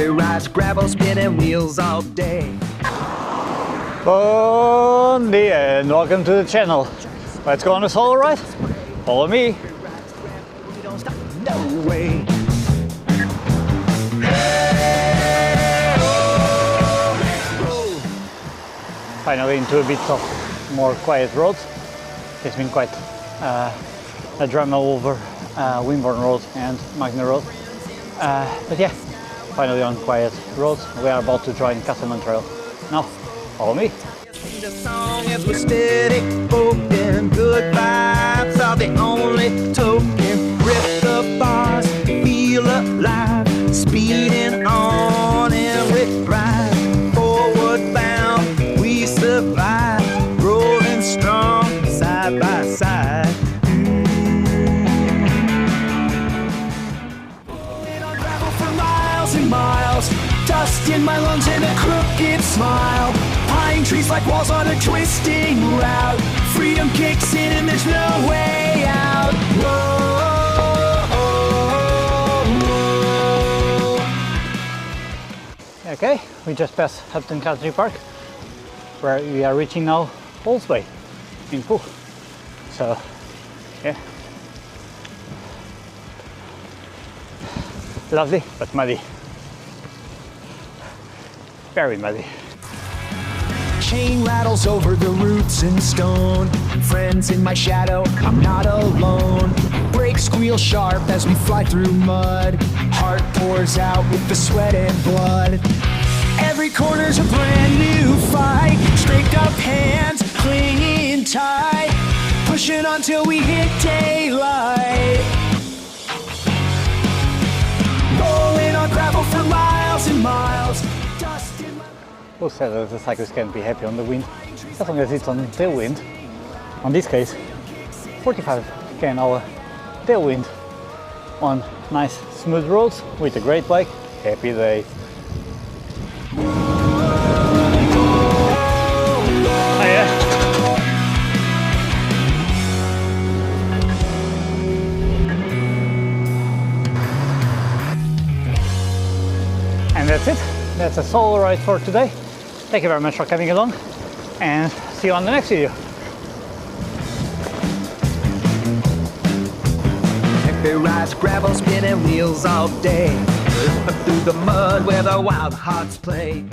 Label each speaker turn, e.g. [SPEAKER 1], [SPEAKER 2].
[SPEAKER 1] Hippie rides gravel, spinning wheels all day.
[SPEAKER 2] Bon dia and welcome to the channel. Let's go on a solo ride. Follow me.
[SPEAKER 1] We don't stop, no way.
[SPEAKER 2] Finally into a bit of more quiet roads. It's been quite a drama over Wimborne Road and Magna Road. But yeah, finally on quiet roads. We are about to join Castleman Trail. Now, follow me.
[SPEAKER 1] The song as we're steady, open, good vibes are the only token. Rip the bars, feel alive, speeding on every ride. Forward bound, we survive, rolling strong, side by side. Rolling on gravel for miles and miles, dust in my lungs and a crooked smile. Pine trees like walls on a twisting route. Freedom kicks in and there's no way out. Whoa.
[SPEAKER 2] Okay, we just passed Hupton Country Park, where we are reaching now Halls Bay in Pooh. So, yeah. Lovely, but muddy. Very muddy.
[SPEAKER 1] Chain rattles over the roots and stone. Friends in my shadow, I'm not alone. Brakes squeal sharp as we fly through mud. Heart pours out with the sweat and blood. Every corner's a brand new fight. Scraped up hands, clinging tight. Pushing on till we hit daylight. Rolling on gravel for miles and miles. Dust in my...
[SPEAKER 2] Who said that the cyclist can't be happy on the wind, as long as it's on tailwind? On this case, 45 km/h tailwind on nice smooth roads with a great bike. Happy day. Oh yeah. And that's it. That's a solo ride for today. Thank you very much for coming along, and see you on the next video.
[SPEAKER 1] Hippie rides gravel, spinning wheels all day. Through the mud where the wild hearts play.